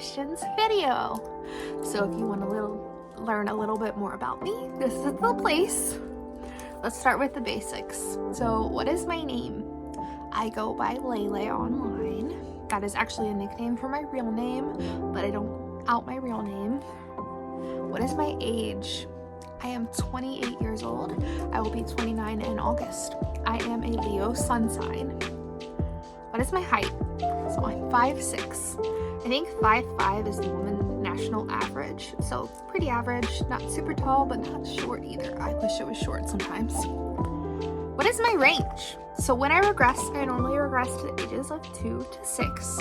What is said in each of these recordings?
questions video. So if you want to learn a little bit more about me, this is the place. Let's start with the basics. So what is my name? I go by Lele online. That is actually a nickname for my real name, but I don't out my real name. What is my age? I am 28 years old. I will be 29 in August. I am a Leo sun sign. What is my height? So I'm 5'6". I think 5'5" is the woman national average. So pretty average, not super tall, but not short either. I wish it was short sometimes. What is my range? So when I regress, I normally regress to the ages of 2 to 6.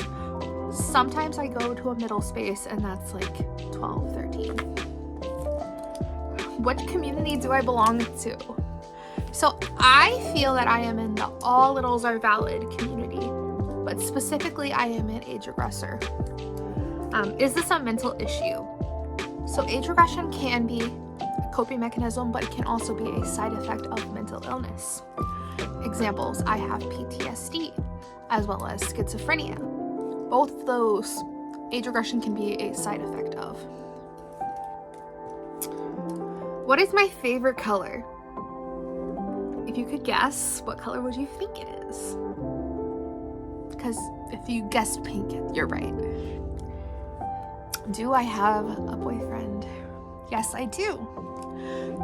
Sometimes I go to a middle space and that's like 12, 13. What community do I belong to? So I feel that I am in the all littles are valid community, but specifically I am an age regressor. Is this a mental issue? So age regression can be a coping mechanism, but it can also be a side effect of mental illness. Examples, I have PTSD as well as schizophrenia. Both of those age regression can be a side effect of. What is my favorite color? If you could guess, what color would you think it is? Because if you guessed pink, you're right. Do I have a boyfriend? Yes, I do.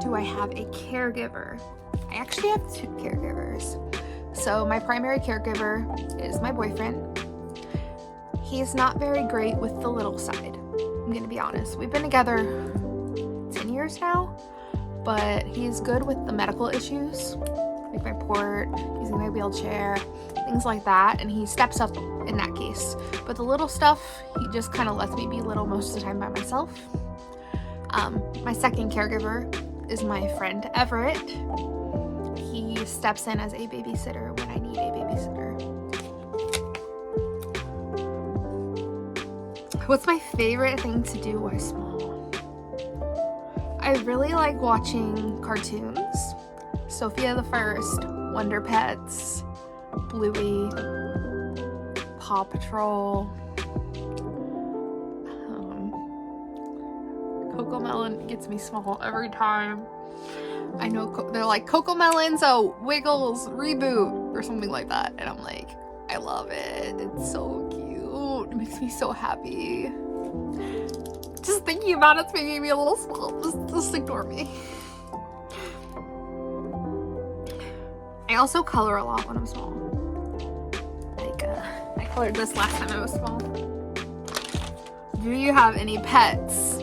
Do I have a caregiver? I actually have 2 caregivers. So my primary caregiver is my boyfriend. He's not very great with the little side. I'm gonna be honest. We've been together 10 years now, but he's good with the medical issues, like my port, using my wheelchair, things like that, and he steps up in that case. But the little stuff, he just kind of lets me be little most of the time by myself. My second caregiver is my friend Everett. He steps in as a babysitter when I need a babysitter. What's my favorite thing to do while small? I really like watching cartoons. Sophia the First, Wonder Pets, Bluey, Paw Patrol. Cocomelon gets me small every time. I know they're like Cocomelon, so Wiggles reboot or something like that, and I'm like, I love it. It's so cute. It makes me so happy. Just thinking about it's making me a little small. Just ignore me. I also color a lot when I'm small. Like, I colored this last time I was small. Do you have any pets?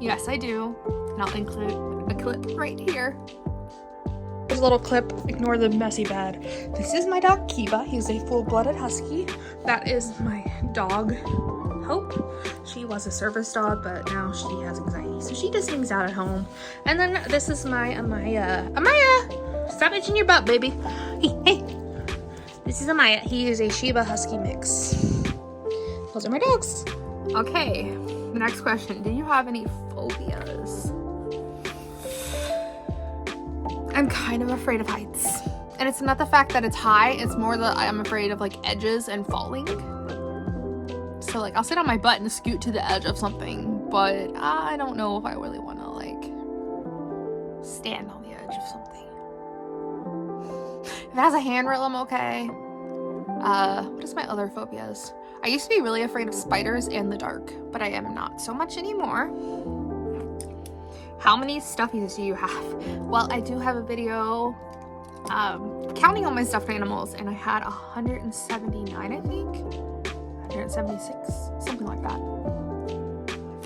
Yes, I do. And I'll include a clip right here. Here's a little clip. Ignore the messy bed. This is my dog Kiba. He's a full-blooded husky. That is my dog Hope. She was a service dog, but now she has anxiety, so she just hangs out at home. And then this is my Amaya. Amaya! Stop itching your butt, baby. Hey. This is Amaya. He is a Shiba Husky mix. Those are my dogs. Okay, the next question. Do you have any phobias? I'm kind of afraid of heights. And it's not the fact that it's high, it's more that I'm afraid of like edges and falling. So like I'll sit on my butt and scoot to the edge of something, but I don't know if I really want to like stand on the edge of something. If it has a handrail, I'm okay. What is my other phobias? I used to be really afraid of spiders and the dark, but I am not so much anymore. How many stuffies do you have? Well, I do have a video counting all my stuffed animals, and I had 179, I think. 176, something like that.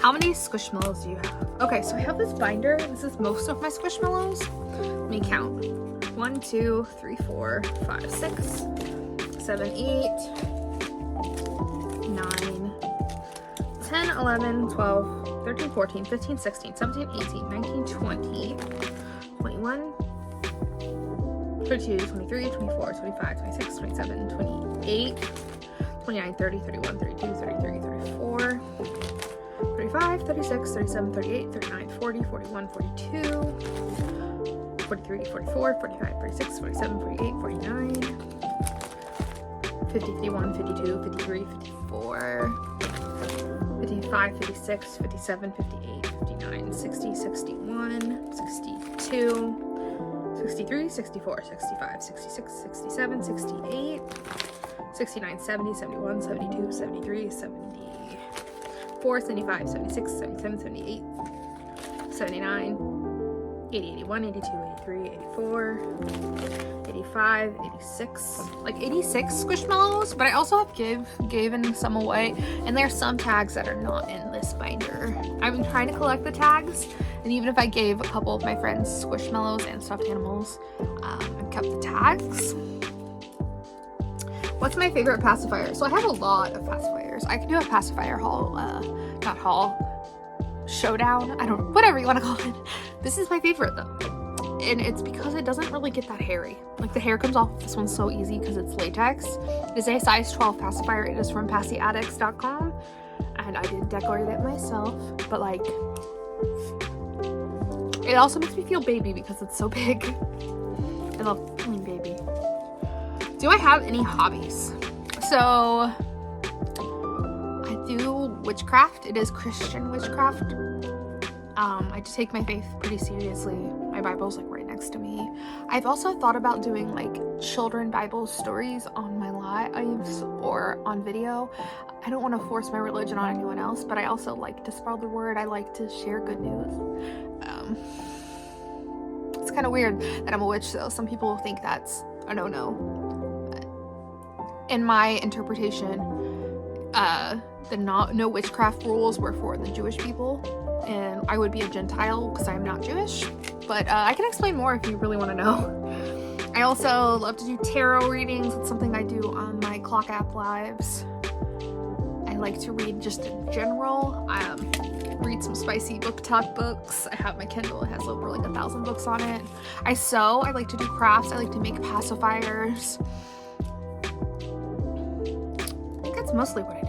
How many Squishmallows do you have? Okay, so I have this binder. This is most of my Squishmallows. Let me count. 1, 2, 3, 4, 5, 6, 7, 8, 9, 10, 11, 12, 13, 14, 15, 16, 17, 18, 19, 20, 21, 22, 23, 24, 25, 26, 27, 28, 29, 30, 31, 32, 33, 34, 35, 36, 37, 38, 39, 40, 41, 42, 43, 44, 45, 46, 47, 48, 49, 50, 51, 52, 53, 54, 55, 56, 57, 58, 59, 60, 61, 62, 63, 64, 65, 66, 67, 68, 69, 70, 71, 72, 73, 74, 75, 76, 77, 78, 79, 80, 81, 82, 83, 84, 85, 86, like 86 Squishmallows, but I also have given some away, and there's some tags that are not in this binder. I've been trying to collect the tags, and even if I gave a couple of my friends Squishmallows and stuffed animals, I've kept the tags. What's my favorite pacifier? So I have a lot of pacifiers. I can do a pacifier haul, not haul, showdown, I don't know, whatever you want to call it. This is my favorite though, and it's because it doesn't really get that hairy. Like the hair comes off this one so easy because it's latex. It is a size 12 pacifier. It is from passyaddicts.com, and I did decorate it myself, but like it also makes me feel baby because it's so big. I love feeling baby. Do I have any hobbies? So I do witchcraft. It is Christian witchcraft. I just take my faith pretty seriously. My Bible's like right next to me. I've also thought about doing like children Bible stories on my lives or on video. I don't want to force my religion on anyone else, but I also like to spread the word. I like to share good news. It's kind of weird that I'm a witch though. Some people think that's a no-no. In my interpretation, the no witchcraft rules were for the Jewish people, and I would be a Gentile because I'm not Jewish, but I can explain more if you really want to know. I also love to do tarot readings. It's something I do on my Clock app lives. I like to read just in general. Read some spicy book talk books. I have my Kindle. It has over like 1,000 books on it. I sew. I like to do crafts. I like to make pacifiers. I think that's mostly what I do.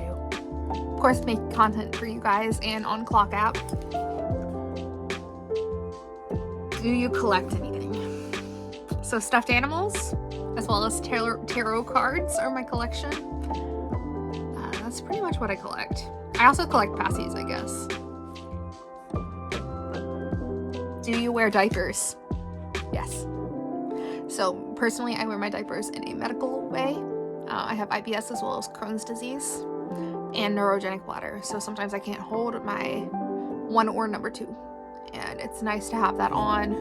Of course, make content for you guys and on Clock app. Do you collect anything? So stuffed animals, as well as tarot cards are my collection. That's pretty much what I collect. I also collect passies, I guess. Do you wear diapers? Yes. So personally, I wear my diapers in a medical way. I have IBS as well as Crohn's disease and neurogenic bladder. So sometimes I can't hold my 1 or number 2. And it's nice to have that on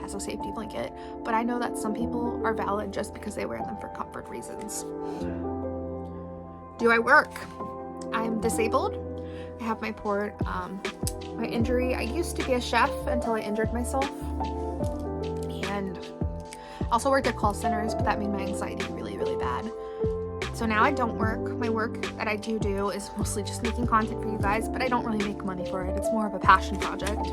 as a safety blanket. But I know that some people are valid just because they wear them for comfort reasons. Do I work? I'm disabled. I have my port. My injury, I used to be a chef until I injured myself. And I also worked at call centers, but that made my anxiety really, really bad. So now I don't work. My work that I do is mostly just making content for you guys, but I don't really make money for it. It's more of a passion project.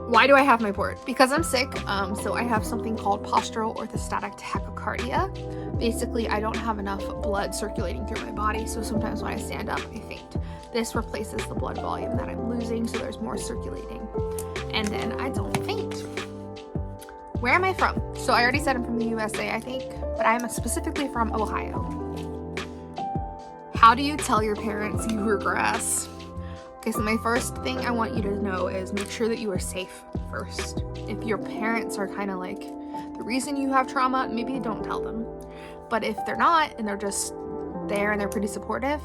Why do I have my port? Because I'm sick. So I have something called postural orthostatic tachycardia. Basically, I don't have enough blood circulating through my body, so sometimes when I stand up, I faint. This replaces the blood volume that I'm losing, so there's more circulating. And then I don't faint. Where am I from? So I already said I'm from the USA, I think, but I'm specifically from Ohio. How do you tell your parents you regress? Okay, so my first thing I want you to know is make sure that you are safe first. If your parents are kind of like the reason you have trauma, maybe don't tell them. But if they're not, and they're just there and they're pretty supportive,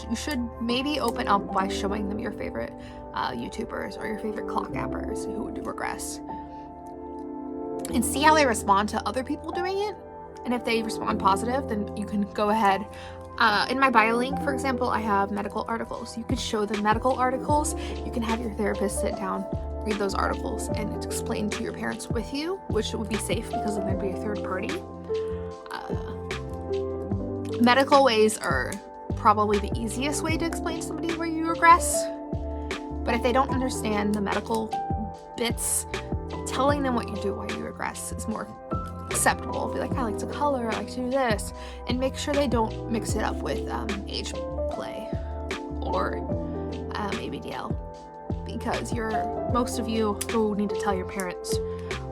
you should maybe open up by showing them your favorite YouTubers or your favorite clock appers who do regress. And see how they respond to other people doing it. And if they respond positive, then you can go ahead. In my bio link, for example, I have medical articles. You could show them medical articles. You can have your therapist sit down, read those articles, and explain to your parents with you, which would be safe because then there'd be a third party. Medical ways are probably the easiest way to explain to somebody where you regress. But if they don't understand the medical bits, telling them what you do while you regress is more acceptable. Be like, I like to color, I like to do this, and make sure they don't mix it up with age play or ABDL, because most of you who need to tell your parents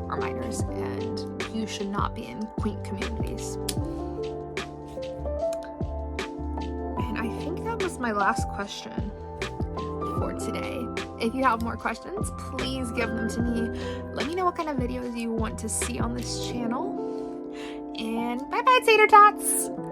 are minors, and you should not be in quaint communities. is my last question for today. If you have more questions, please give them to me. Let me know what kind of videos you want to see on this channel. And bye bye, tater tots!